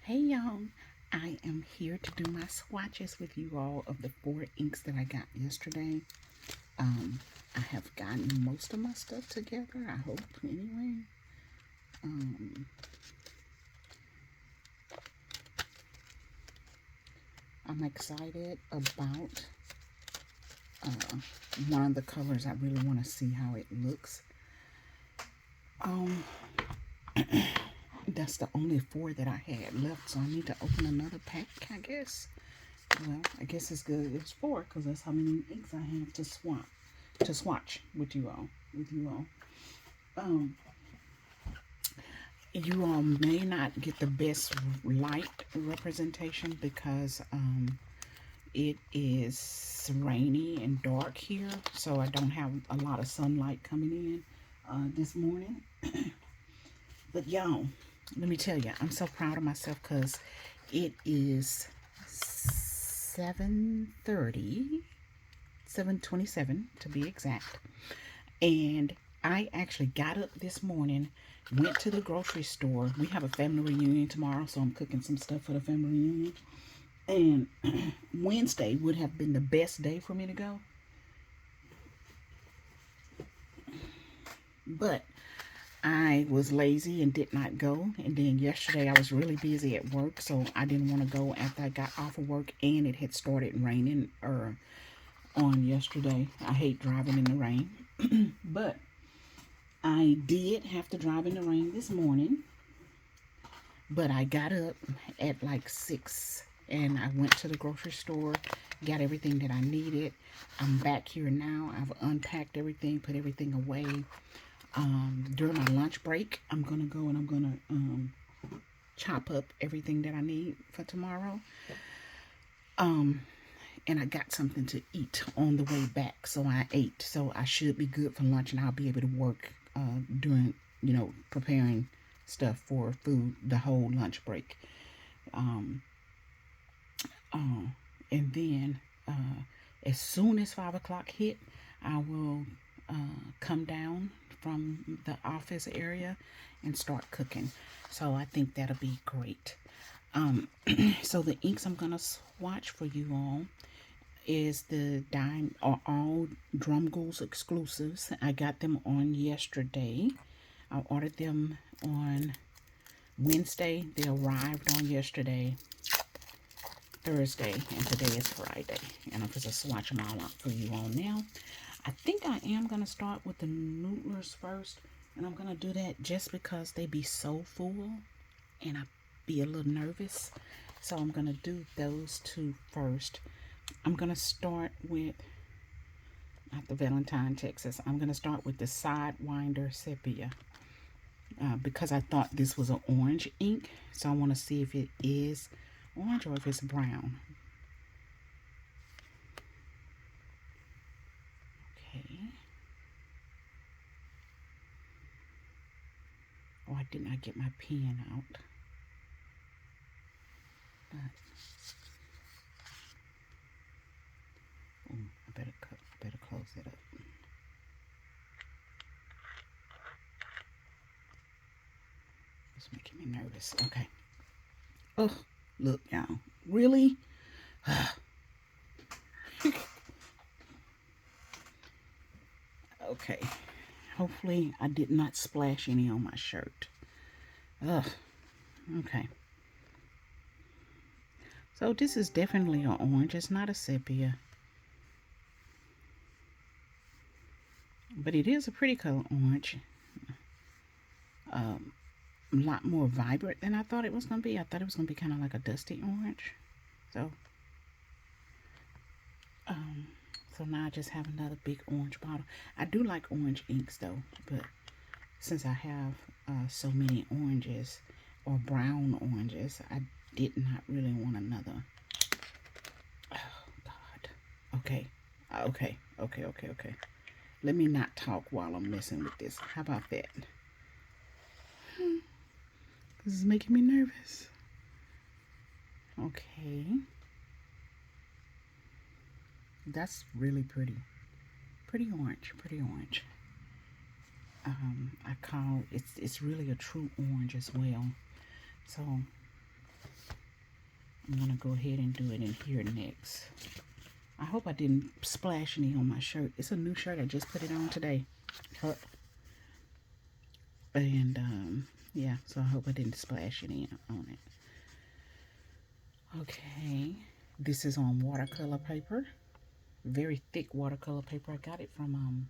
Hey y'all, I am here to do my swatches with you all of the 4 inks that I got yesterday. I have gotten most of my stuff together, I hope, anyway. I'm excited about one of the colors. I really want to see how it looks. That's the only 4 that I had left, so I need to open another pack, I guess. Well, I guess it's good. It's 4 because that's how many inks I have to swatch with you all. You all may not get the best light representation because it is rainy and dark here, so I don't have a lot of sunlight coming in this morning. But y'all, let me tell you, I'm so proud of myself because it is 7:27 to be exact. And I actually got up this morning, went to the grocery store. We have a family reunion tomorrow, so I'm cooking some stuff for the family reunion. And Wednesday would have been the best day for me to go. But I was lazy and did not go. And then yesterday I was really busy at work, so I didn't want to go after I got off of work, and it had started raining on yesterday. I hate driving in the rain. But I did have to drive in the rain this morning. But I got up at like 6 and I went to the grocery store, got everything that I needed. I'm back here now. I've unpacked everything, put everything away. During my lunch break, I'm going to go and I'm going to chop up everything that I need for tomorrow. And I got something to eat on the way back, so I ate. So I should be good for lunch, and I'll be able to work during, preparing stuff for food the whole lunch break. And then as soon as 5 o'clock hit, I will come down from the office area and start cooking. So I think that'll be great. So the inks I'm gonna swatch for you all is the all Dromgoole's exclusives. I got them on yesterday. I ordered them on Wednesday. They arrived on yesterday, Thursday, and today is Friday. And I'm just swatch them all out for you all now. I think I am going to start with the Noodlers first. And I'm going to do that just because they be so full and I be a little nervous. So I'm going to do those 2 first. I'm going to start with, not the Valentine, Texas. I'm going to start with the Sidewinder Sepia. Because I thought this was an orange ink. So I want to see if it is orange or if it's brown. Okay. Oh, I did not get my pen out. But I better close it up. It's making me nervous. Okay. Oh, look, y'all. Really? Okay. Hopefully I did not splash any on my shirt. Ugh. Okay. So this is definitely an orange. It's not a sepia. But it is a pretty color orange. A lot more vibrant than I thought it was going to be. I thought it was going to be kind of like a dusty orange. So now I just have another big orange bottle. I do like orange inks though, but since I have so many oranges or brown oranges, I did not really want another. Oh God. Okay. Okay. Let me not talk while I'm messing with this. How about that? This is making me nervous. Okay. That's really pretty. Pretty orange. I call it's really a true orange as well. So I'm gonna go ahead and do it in here next. I hope I didn't splash any on my shirt. It's a new shirt. I just put it on today. And yeah, so I hope I didn't splash any on it. Okay, this is on watercolor paper. Very thick watercolor paper. I got it from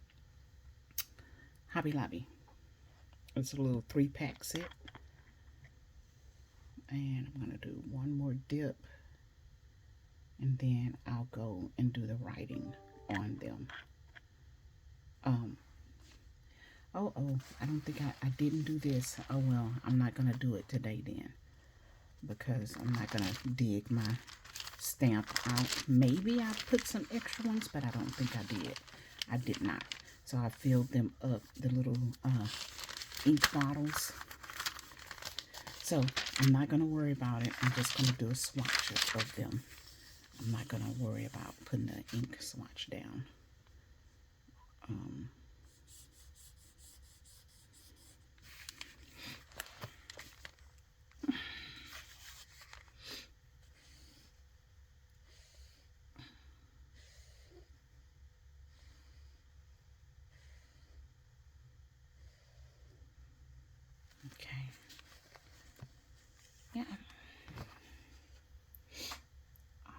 Hobby Lobby. It's a little 3-pack set. And I'm gonna do one more dip, and then I'll go and do the writing on them. Oh, I don't think I didn't do this. Oh well, I'm not gonna do it today then, because I'm not gonna dig my stamp out. Maybe I put some extra ones, but I don't think I did. I did not. So I filled them up, the little ink bottles. So I'm not gonna worry about it. I'm just gonna do a swatch of them. I'm not gonna worry about putting the ink swatch down. Okay. Yeah.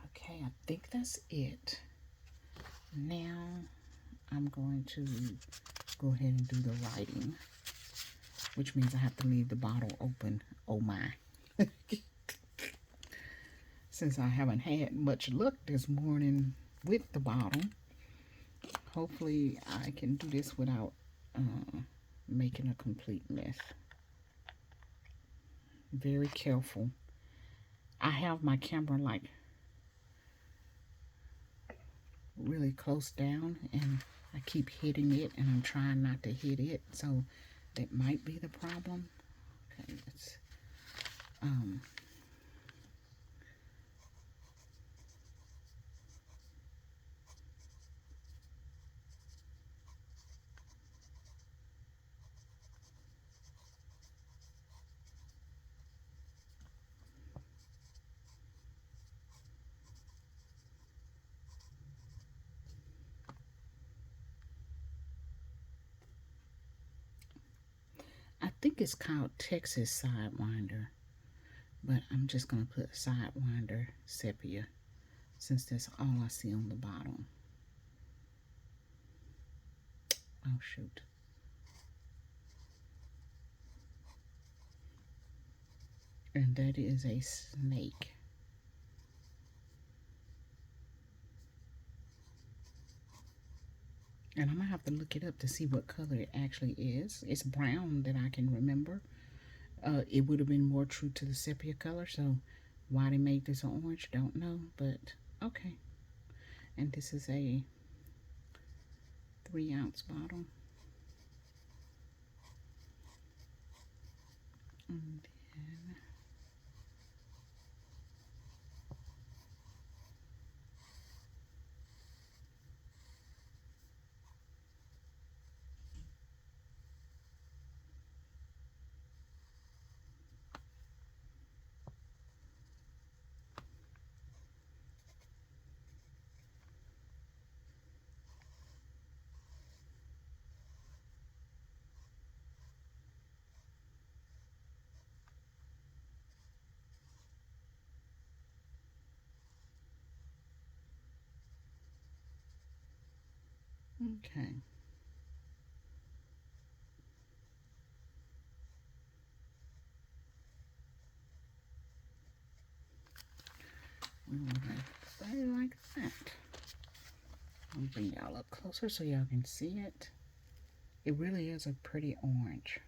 Okay, I think that's it. Now I'm going to go ahead and do the writing, which means I have to leave the bottle open. Oh my. Since I haven't had much luck this morning with the bottle, hopefully I can do this without making a complete mess. Very careful. I have my camera like really close down, and I keep hitting it, and I'm trying not to hit it, so that might be the problem. Okay, let's I think it's called Texas Sidewinder, but I'm just going to put Sidewinder Sepia, since that's all I see on the bottom. Oh, shoot. And that is a snake. And I'm going to have to look it up to see what color it actually is. It's brown that I can remember. It would have been more true to the sepia color, so why they made this orange, don't know, but okay. And this is a 3-ounce bottle. And then okay. We want to play like that. I'll bring y'all up closer so y'all can see it. It really is a pretty orange.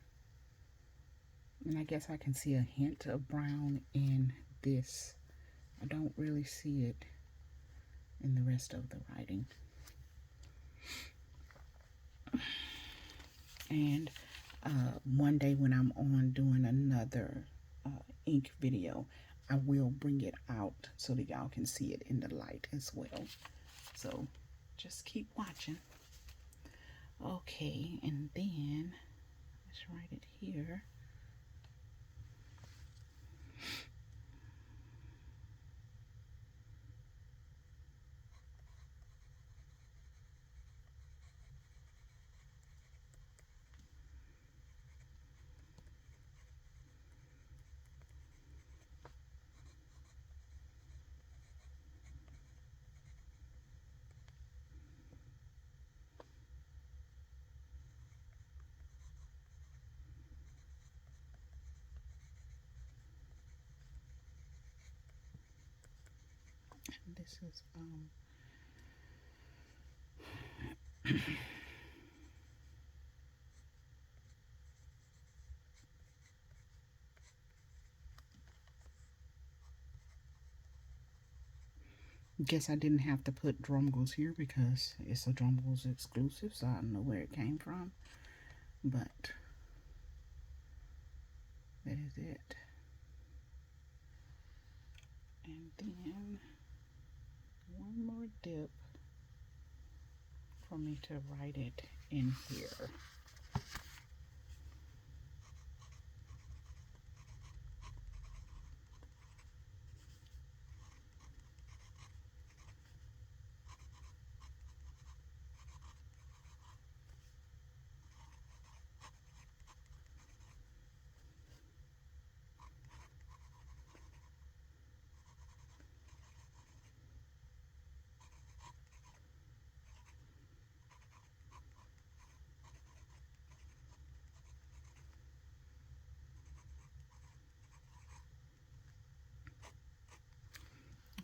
And I guess I can see a hint of brown in this. I don't really see it in the rest of the writing. And one day when I'm on doing another ink video, I will bring it out so that y'all can see it in the light as well. So just keep watching. Okay, and then let's write it here. This is guess I didn't have to put Dromgooles here because it's a Dromgooles exclusive, so I don't know where it came from. But that is it. And then one more dip for me to write it in here.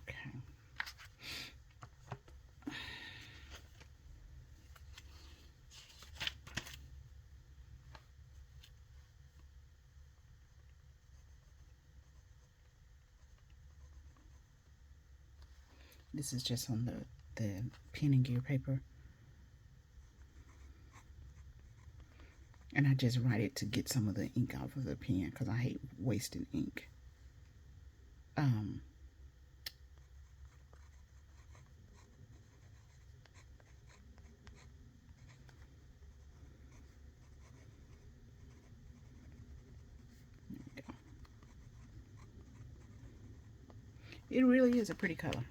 Okay. This is just on the pen and gear paper. And I just write it to get some of the ink off of the pen because I hate wasting ink. It really is a pretty color.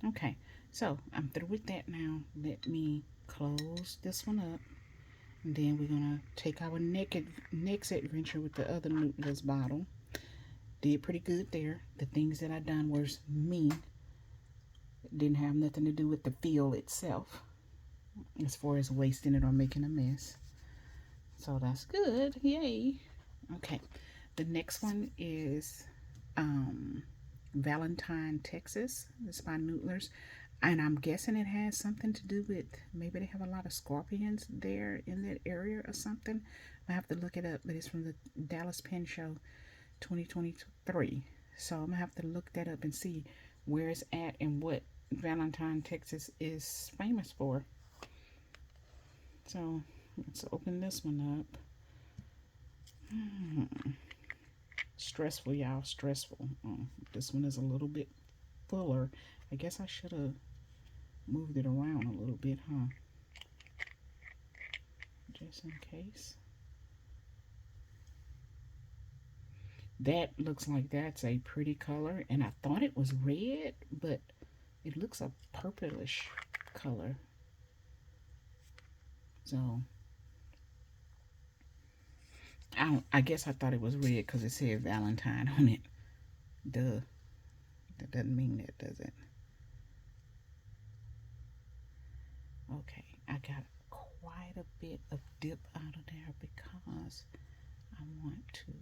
Okay, so I'm through with that now. Let me close this one up. And then we're going to take our next adventure with the other Nutlers bottle. Did pretty good there. The things that I done was me. Didn't have nothing to do with the feel itself, as far as wasting it or making a mess. So that's good. Yay. Okay, the next one is Valentine, Texas. It's by Nutlers. And I'm guessing it has something to do with, maybe they have a lot of scorpions there in that area or something. I have to look it up, but it's from the Dallas Pen Show 2023. So I'm going to have to look that up and see where it's at and what Valentine, Texas is famous for. So let's open this one up. Stressful, y'all, stressful. This one is a little bit fuller. I guess I should have moved it around a little bit, huh? Just in case. That looks like that's a pretty color, and I thought it was red, but it looks a purplish color. So I guess I thought it was red because it said Valentine on it. Duh. That doesn't mean that, does it? Okay, I got quite a bit of dip out of there because I want to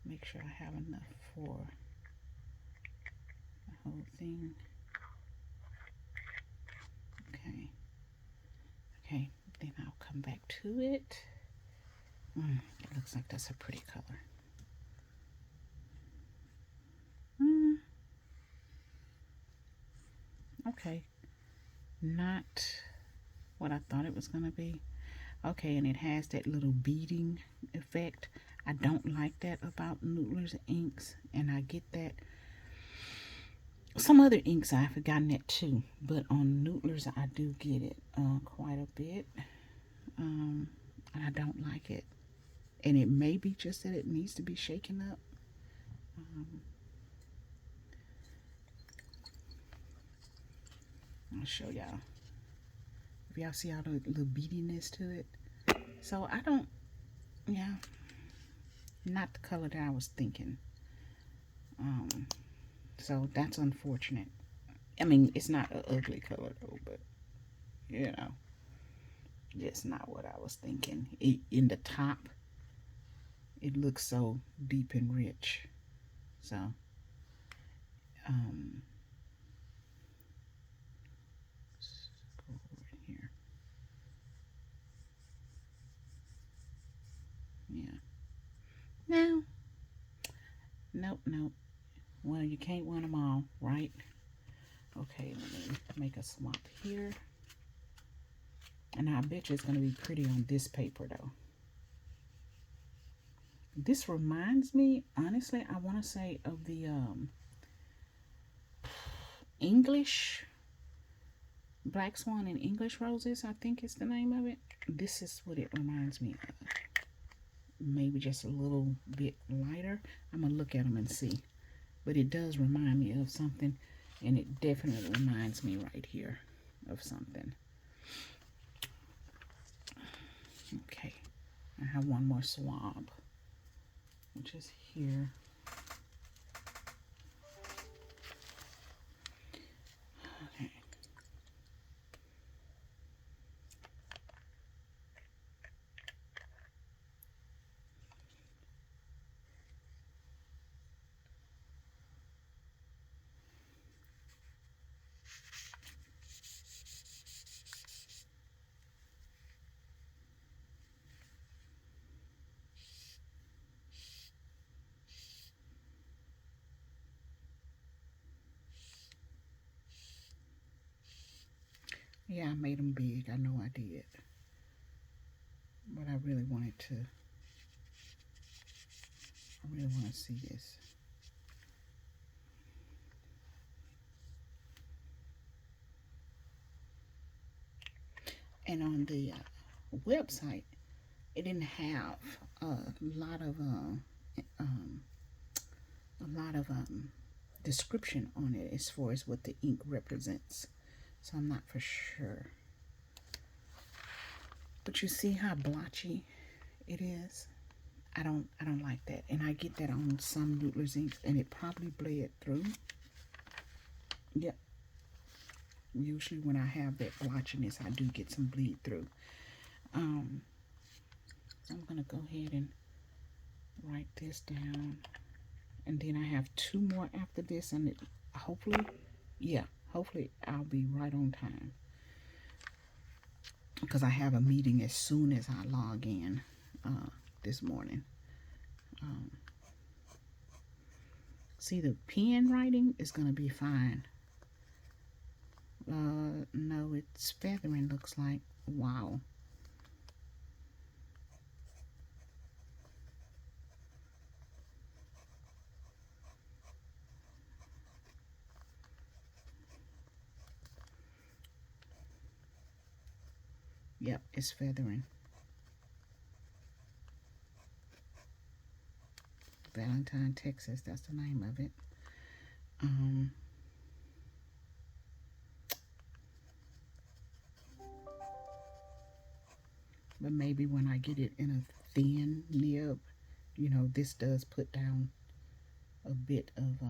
make sure I have enough for the whole thing. Okay, then I'll come back to it. It looks like that's a pretty color. Okay, not what I thought it was gonna be. Okay, and it has that little beading effect. I don't like that about Nutlers inks, and I get that. Some other inks I've forgotten that too, but on Nutlers I do get it quite a bit, and I don't like it. And it may be just that it needs to be shaken up. I'll show y'all. If y'all see all the little beadiness to it. So I don't, yeah, not the color that I was thinking. So that's unfortunate. I mean, it's not an ugly color though, but you know, just not what I was thinking. In the top, it looks so deep and rich. So, No, nope, nope. Well, you can't win them all, right? Okay, let me make a swap here. And I bet you it's going to be pretty on this paper, though. This reminds me, honestly, I want to say of the English Black Swan and English Roses, I think is the name of it. This is what it reminds me of. Maybe just a little bit lighter. I'm going to look at them and see. But it does remind me of something, and it definitely reminds me right here of something. Okay, I have one more swab, which is here. Okay. Yeah, I made them big. I know I did. But I really want to see this. And on the website, it didn't have a lot of description on it as far as what the ink represents. So I'm not for sure. But you see how blotchy it is? I don't like that. And I get that on some Noodler's inks, and it probably bled through. Yep. Usually when I have that blotchiness, I do get some bleed through. I'm gonna go ahead and write this down, and then I have two more after this, and hopefully I'll be right on time, because I have a meeting as soon as I log in this morning. See, the pen writing is gonna be fine. No, it's feathering, looks like. Wow. Yep, it's feathering. Valentine, Texas, that's the name of it. But maybe when I get it in a thin nib, you know, this does put down a bit of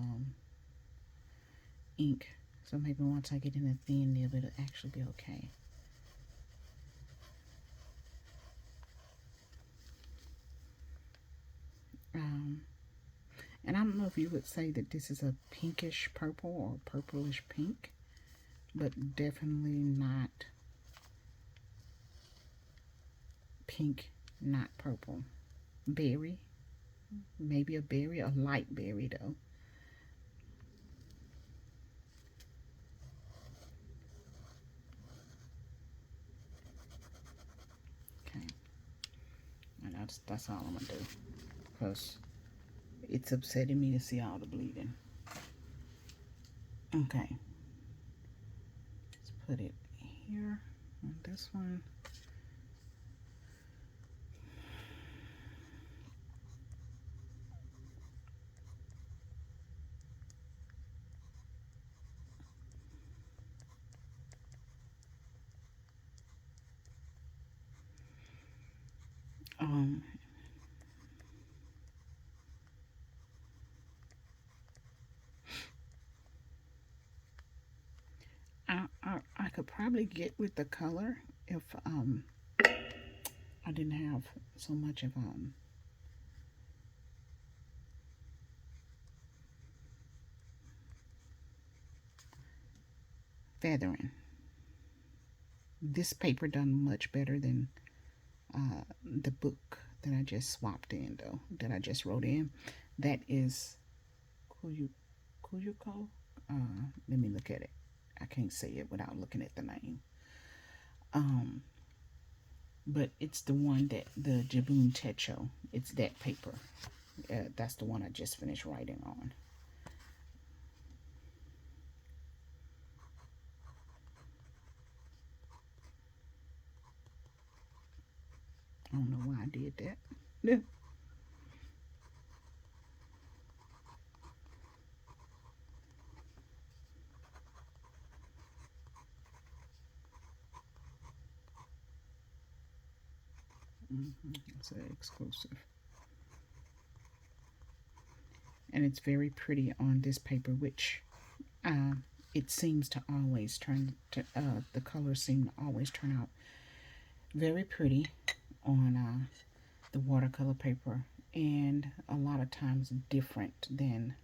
ink. So maybe once I get in a thin nib, it'll actually be okay. And I don't know if you would say that this is a pinkish purple or purplish pink, but definitely not pink, not purple. Berry, maybe a berry, a light berry though. Okay, and that's all I'm gonna do, because it's upsetting me to see all the bleeding. Okay, let's put it here on this one. Um, I could probably get with the color if I didn't have so much of feathering. This paper done much better than the book that I just swapped in though, that I just wrote in. That is Kuyuko. Let me look at it. I can't say it without looking at the name. Um, but it's the one that the Jabun Techo. It's that paper. That's the one I just finished writing on. I don't know why I did that. Yeah. It's an exclusive. And it's very pretty on this paper, which uh, it seems to always turn to, the colors seem to always turn out very pretty on the watercolor paper, and a lot of times different than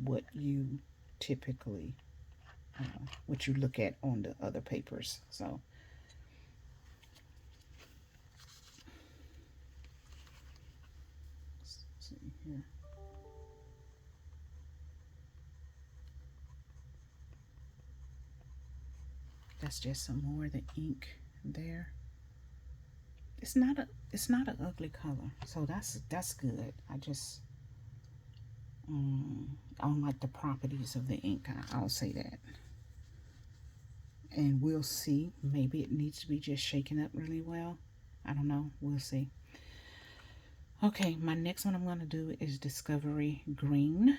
what you typically what you look at on the other papers. So let's see here. That's just some more of the ink there. It's not an ugly color, so that's good. I don't like the properties of the ink. I'll say that. And we'll see. Maybe it needs to be just shaken up really well. I don't know. We'll see. Okay, my next one I'm going to do is Discovery Green.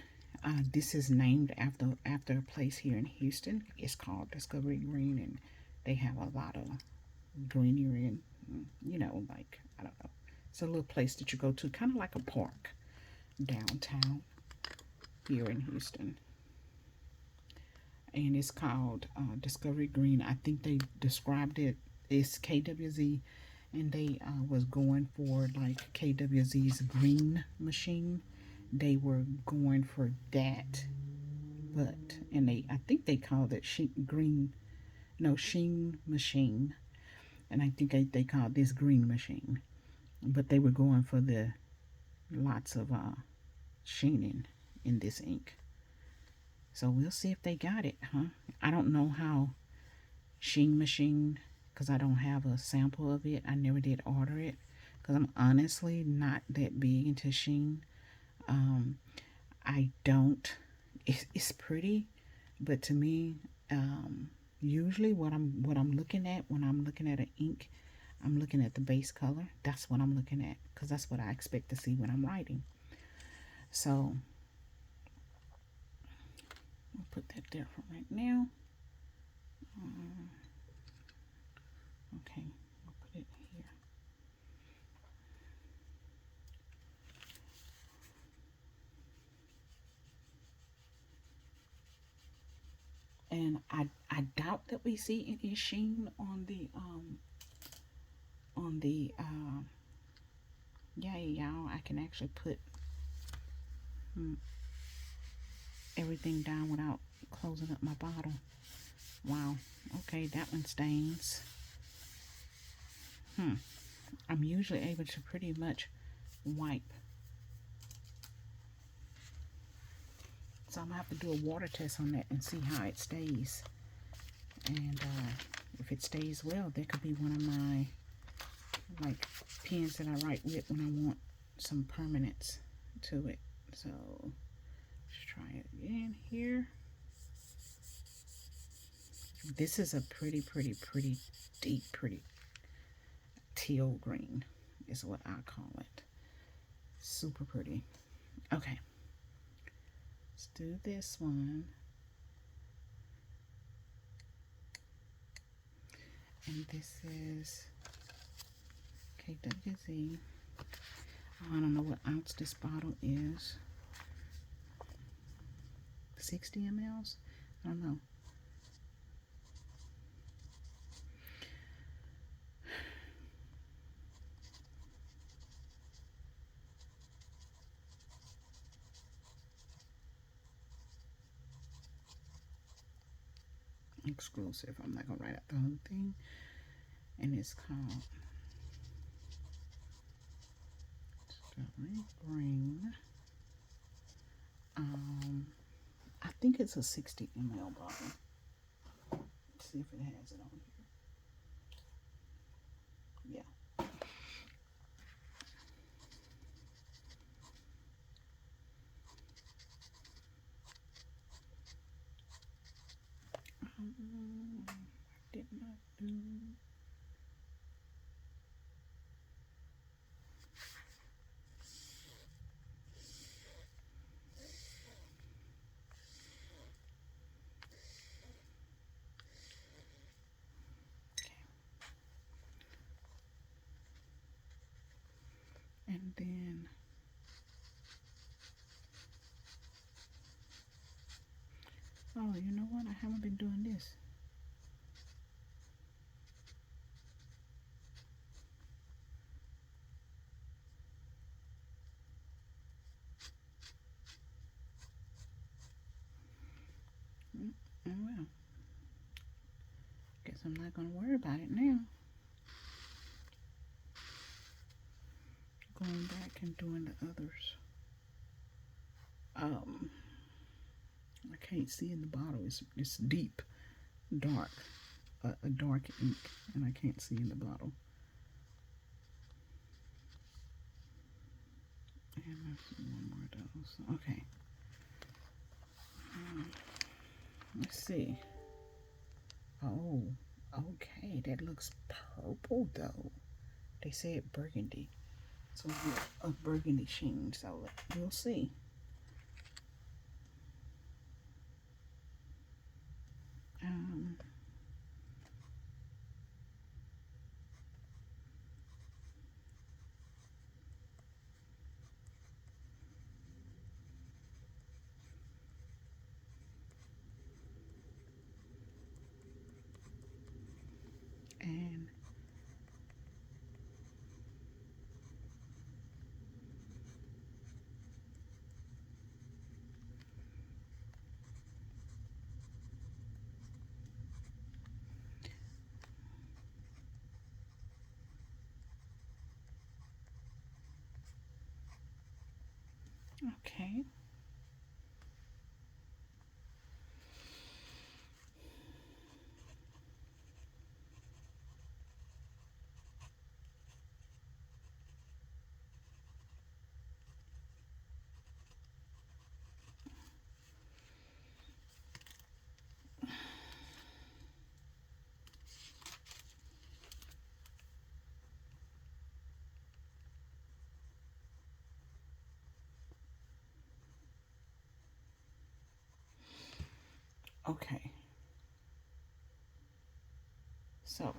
This is named after a place here in Houston. It's called Discovery Green, and they have a lot of greenery and, like, I don't know. It's a little place that you go to, kind of like a park downtown here in Houston. And it's called Discovery Green. I think they described it as KWZ, and they was going for like KWZ's green machine. They were going for that, but and I think they called it Sheen machine, and I think they called this green machine, but they were going for the lots of sheening in this ink. So we'll see if they got it, huh? I don't know how Sheen Machine, because I don't have a sample of it. I never did order it because I'm honestly not that big into Sheen. I don't. It's pretty, but to me, usually what I'm looking at when I'm looking at an ink, I'm looking at the base color. That's what I'm looking at because that's what I expect to see when I'm writing. So I'll put that there for right now. Okay, I'll put it here. And I doubt that we see any sheen on the yeah, y'all. I can actually put everything down without closing up my bottle. Wow. Okay, that one stains. I'm usually able to pretty much wipe. So I'm gonna have to do a water test on that and see how it stays. And if it stays well, that could be one of my like pens that I write with when I want some permanence to it. So let's try it again here. This is a pretty deep, pretty teal green is what I call it. Super pretty. Okay, let's do this one. And this is KWZ. I don't know what ounce this bottle is. 60 mLs? I don't know. Exclusive. I'm not gonna write out the whole thing. And it's called green. I think it's a 60 ml bottle. Let's see if it has it on here. Yeah. Did not do. And then oh, you know what? I haven't been doing this. Oh well. Guess I'm not gonna worry about it now. Going back and doing the others. I can't see in the bottle. It's deep, dark, a dark ink, and I can't see in the bottle. And let's do one more of those. Okay. Let's see. Oh, okay. That looks purple though. They said burgundy. So a burgundy sheen. So we'll see. And okay. Okay. So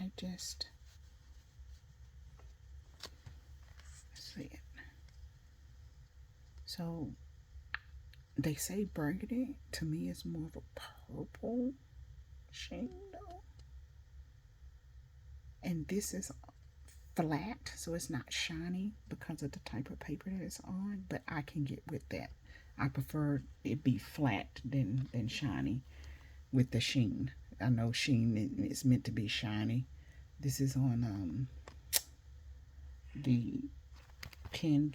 I just see it. So they say burgundy. To me, it's more of a purple shade though. And this is flat, so it's not shiny because of the type of paper that it's on. But I can get with that. I prefer it be flat than shiny with the sheen. I know sheen is meant to be shiny. This is on the pen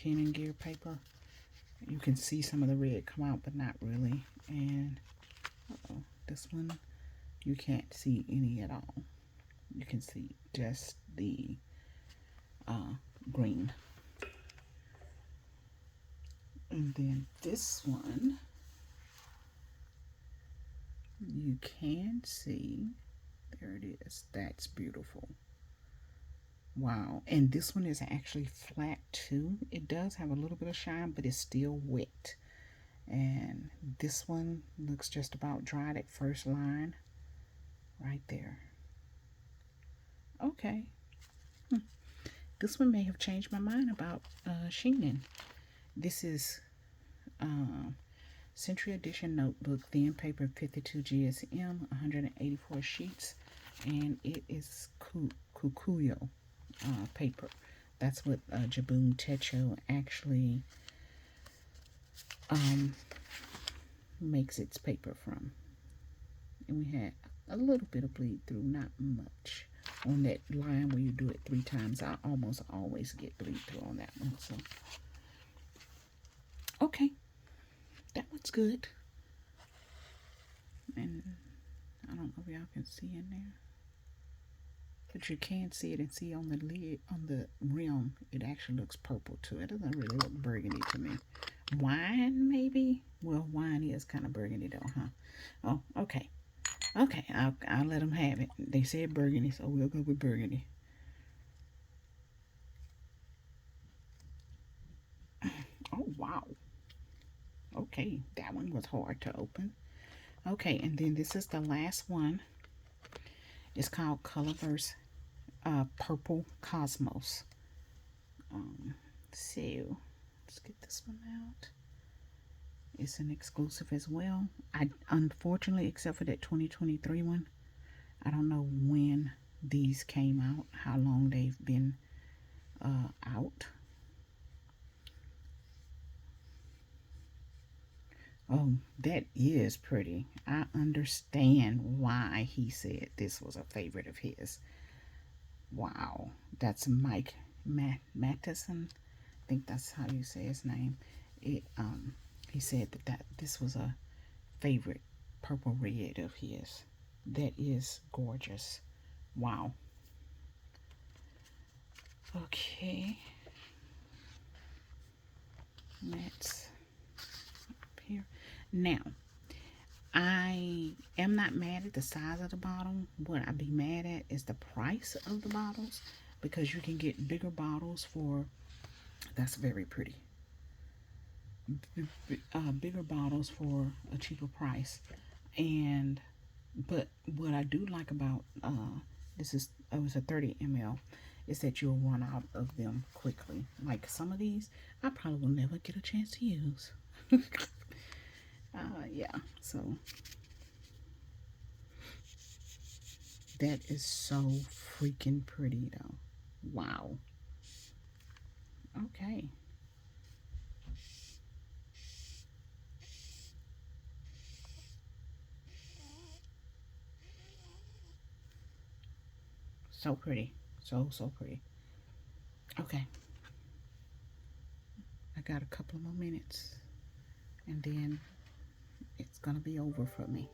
and gear paper. You can see some of the red come out, but not really. And this one, you can't see any at all. You can see just the green. And then this one, you can see, there it is. That's beautiful. Wow. And this one is actually flat too. It does have a little bit of shine, but it's still wet. And this one looks just about dry. That first line right there. Okay. This one may have changed my mind about sheening. This is Century Edition Notebook, thin paper, 52 GSM, 184 sheets, and it is Kukuyo paper. That's what Jabun Techo actually makes its paper from. And we had a little bit of bleed through, not much. on that line when you do it 3 times. I almost always get bleed through on that one. So, okay, that one's good. And I don't know if y'all can see in there, but you can see it and see on the lid, on the rim, it actually looks purple too. It doesn't really look burgundy to me. Wine, maybe? Well, wine is kind of burgundy though, huh? Oh, okay. Okay, I'll let them have it. They said burgundy, so we'll go with burgundy. Oh, wow. Okay, that one was hard to open. Okay, and then this is the last one. It's called Colorverse Purple Cosmos. So, let's get this one out. It's an exclusive as well. I unfortunately, except for that 2023 one, I don't know when these came out, how long they've been out. Oh, that is pretty. I understand why he said this was a favorite of his. Wow, that's Mike Mattison. I think that's how you say his name. It he said that this was a favorite purple red of his. That is gorgeous. Wow. Okay. That's up here. Now, I am not mad at the size of the bottle. What I'd be mad at is the price of the bottles, because you can get bigger bottles for, that's very pretty, bigger bottles for a cheaper price. And but what I do like about this is, oh, it's a 30 ml, is that you'll run out of them quickly. Like some of these I probably will never get a chance to use. Yeah, so that is so freaking pretty though. Wow. Okay. So pretty. So pretty. Okay. I got a couple of more minutes and then it's gonna be over for me.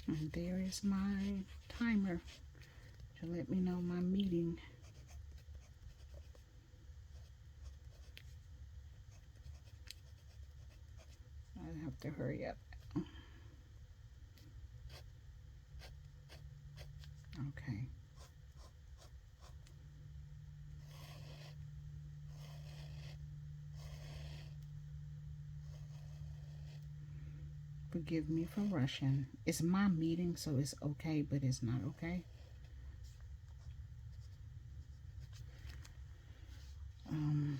And there is my timer to let me know my meeting. I have to hurry up. Okay. Forgive me for rushing. It's my meeting, so it's okay, but it's not okay. Um,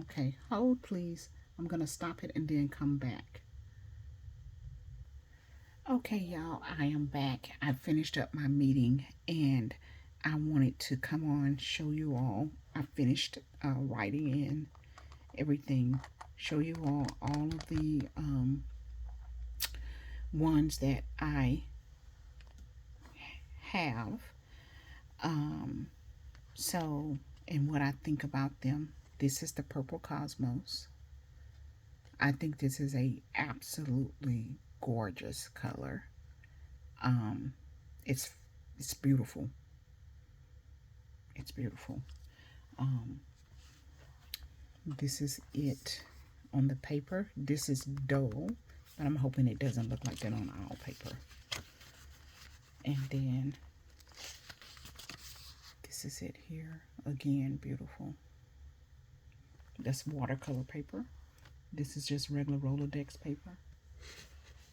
okay, hold please. I'm gonna stop it and then come back. Okay, y'all, I am back. I finished up my meeting and I wanted to come on, show you all. I finished writing in everything, show you all of the ones that I have. So, and what I think about them. This is the Purple Cosmos. I think this is a absolutely gorgeous color. Um, it's it's beautiful. It's beautiful. Um, This is it on the paper. This is dull, but I'm hoping it doesn't look like that on all paper. And then this is it here. Again, beautiful. That's watercolor paper. This is just regular Rolodex paper.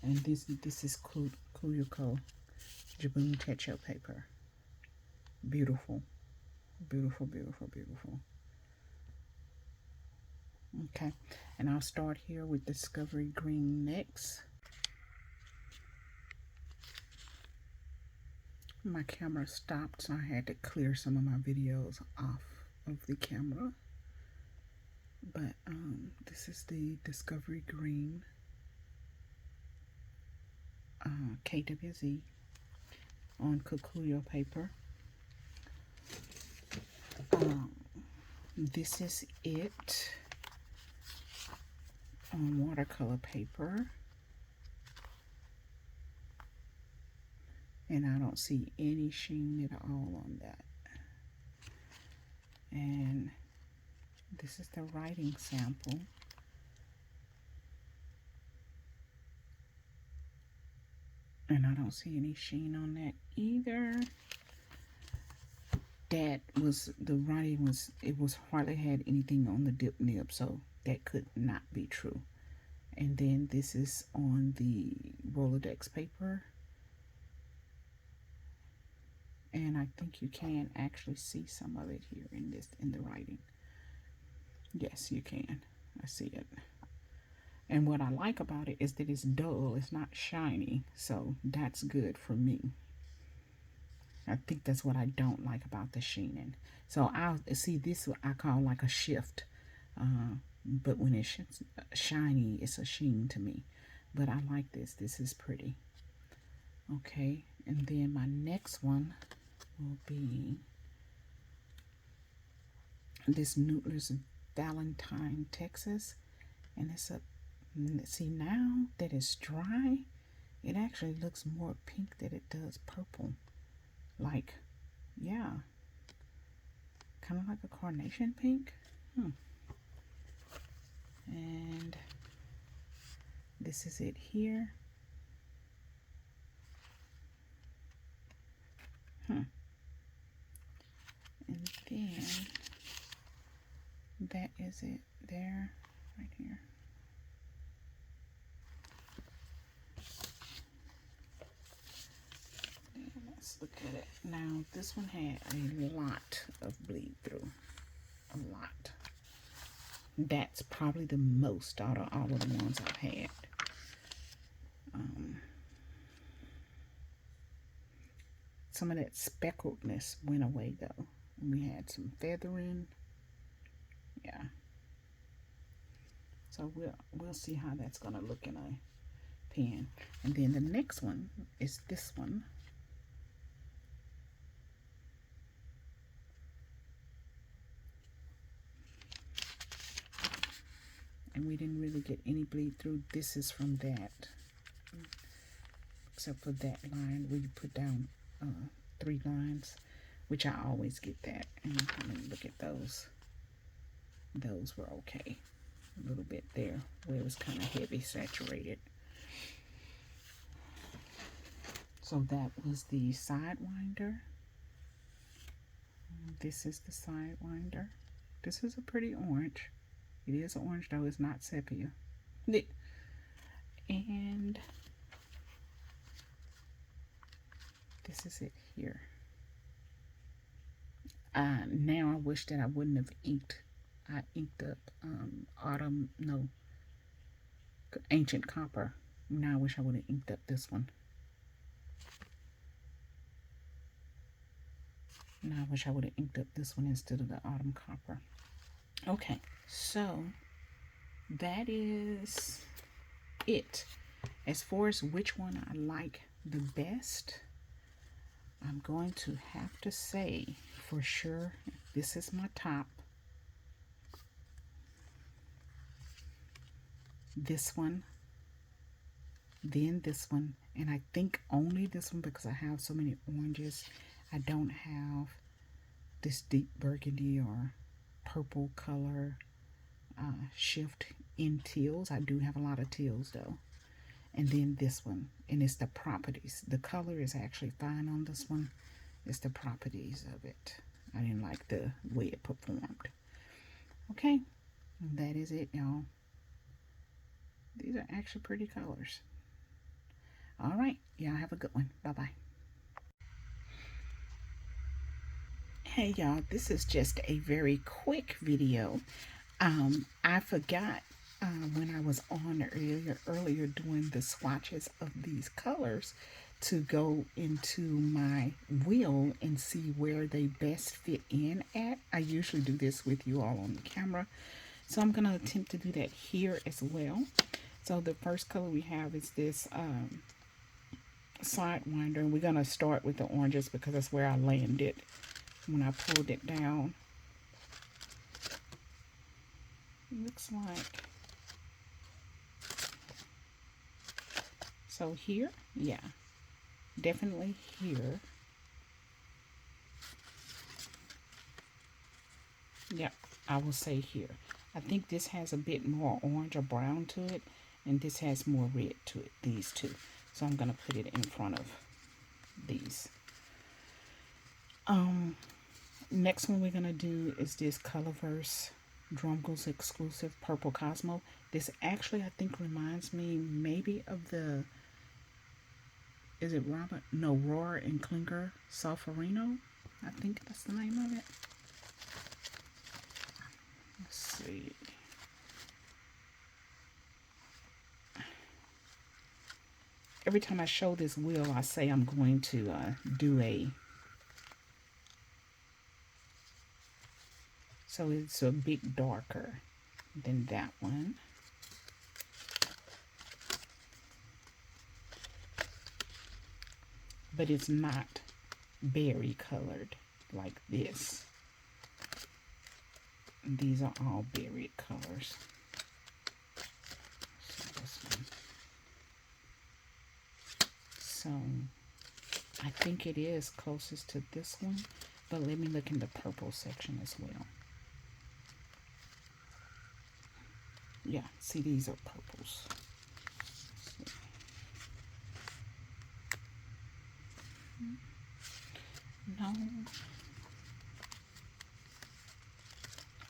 And this is Kuyuko Jabun Techo paper. Beautiful. Beautiful, beautiful, beautiful. Okay, and I'll start here with Discovery Green next. My camera stopped, so I had to clear some of my videos off of the camera. But this is the Discovery Green KWZ on Kikuyo paper. This is it on watercolor paper. And I don't see any sheen at all on that. And this is the writing sample. And I don't see any sheen on that either. That was, the writing was, it was hardly had anything on the dip nib, so that could not be true. And then this is on the Rolodex paper. And I think you can actually see some of it here in the writing. Yes, you can. I see it. And what I like about it is that it's dull. It's not shiny. So that's good for me. I think that's what I don't like about the sheening. So I'll see this I call like a shift. But when it's shiny, it's a sheen to me. But I like this. This is pretty. Okay. And then my next one will be this Noodler's Valentine, Texas. And it's a, see, now that it's dry, it actually looks more pink than it does purple. Like, yeah, kind of like a carnation pink. And this is it here. And then that is it there, right here. And let's look at it. Now, this one had a lot of bleed through. A lot. That's probably the most out of all of the ones I've had. Some of that speckledness went away though. And we had some feathering. Yeah. So we'll see how that's gonna look in a pen. And then the next one is this one. And we didn't really get any bleed through. This is from that. Except for that line where you put down 3 lines, which I always get that. And look at those. Those were okay. A little bit there where it was kind of heavy saturated. So that was the Sidewinder. This is the Sidewinder. This is a pretty orange. It is orange though, it's not sepia. And this is it here. Now I wish that I wouldn't have inked. I inked up Ancient Copper. Now I wish I would have inked up this one. Now I wish I would have inked up this one instead of the Autumn Copper. Okay, so that is it. As far as which one I like the best, I'm going to have to say for sure this is my top. This one, then this one, and I think only this one because I have so many oranges. I don't have this deep burgundy or purple color shift in teals. I do have a lot of teals though. And then this one, and it's the properties. The color is actually fine on this one. It's the properties of it. I didn't like the way it performed. Okay, that is it, y'all. These are actually pretty colors. All right, y'all have a good one. Bye-bye. Hey, y'all, this is just a very quick video. I forgot when I was on earlier doing the swatches of these colors to go into my wheel and see where they best fit in at. I usually do this with you all on the camera, so I'm going to attempt to do that here as well. So the first color we have is this Sidewinder, and we're going to start with the oranges because that's where I landed when I pulled it down. Looks like, so here, yeah, definitely here. Yep, I will say here. I think this has a bit more orange or brown to it, and this has more red to it, these two. So I'm gonna put it in front of these. Next one we're gonna do is this Colorverse Dromgoole's exclusive Purple Cosmo. This actually, I think, reminds me maybe of the, is it Robert? No, Roar and Klinger Solferino. I think that's the name of it. Let's see. Every time I show this wheel, I say I'm going to do a, so it's a bit darker than that one. But it's not berry colored like this. These are all berry colors. So this one. So I think it is closest to this one, but let me look in the purple section as well. Yeah, see, these are purples. No.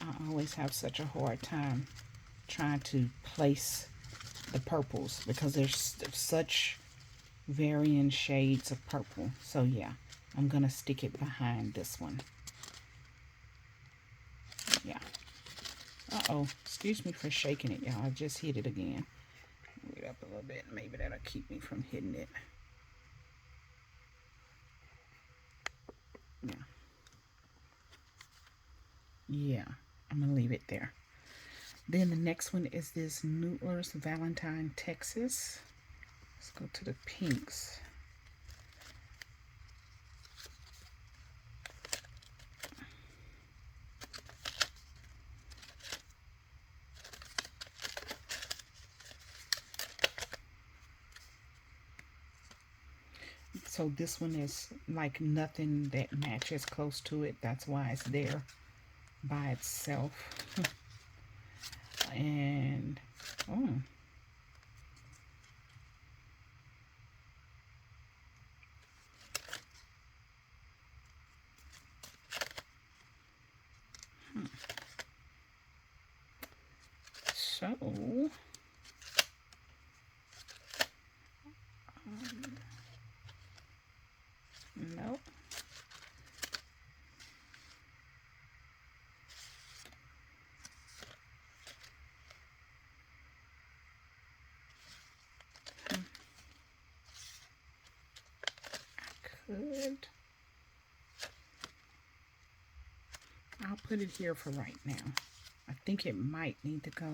I always have such a hard time trying to place the purples because there's such varying shades of purple. So yeah, I'm gonna stick it behind this one. Yeah. Uh-oh, excuse me for shaking it, y'all. I just hit it again. Wait up a little bit. Maybe that'll keep me from hitting it. Yeah. Yeah, I'm gonna leave it there. Then the next one is this Noodler's Valentine Texas. Let's go to the pinks. So this one is like nothing that matches close to it. That's why it's there by itself. And oh, so nope. Could. I'll put it here for right now. I think it might need to go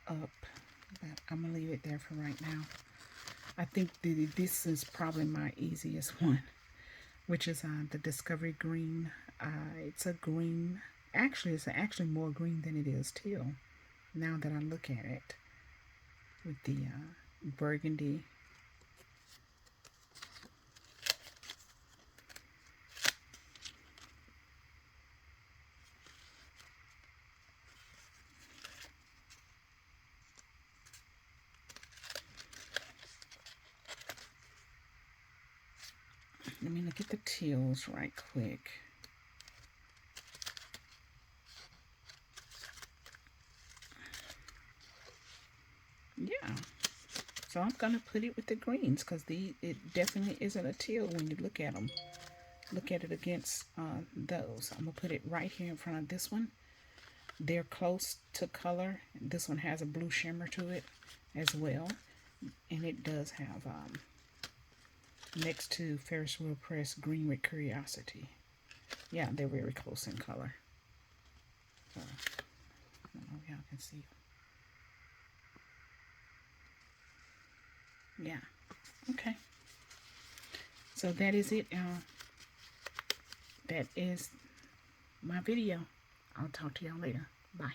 up, but I'm gonna leave it there for right now. I think this is probably my easiest one, which is the Discovery Green. It's a green. Actually, it's actually more green than it is teal. Now that I look at it, with the burgundy. me look at the teals right quick. Yeah. So I'm going to put it with the greens because it definitely isn't a teal when you look at them. Look at it against those. I'm going to put it right here in front of this one. They're close to color. This one has a blue shimmer to it as well. And it does have, next to Ferris Wheel Press, Green with Curiosity. Yeah, they're very close in color. So, I don't know if y'all can see. Yeah. Okay. So that is it. That is my video. I'll talk to y'all later. Bye.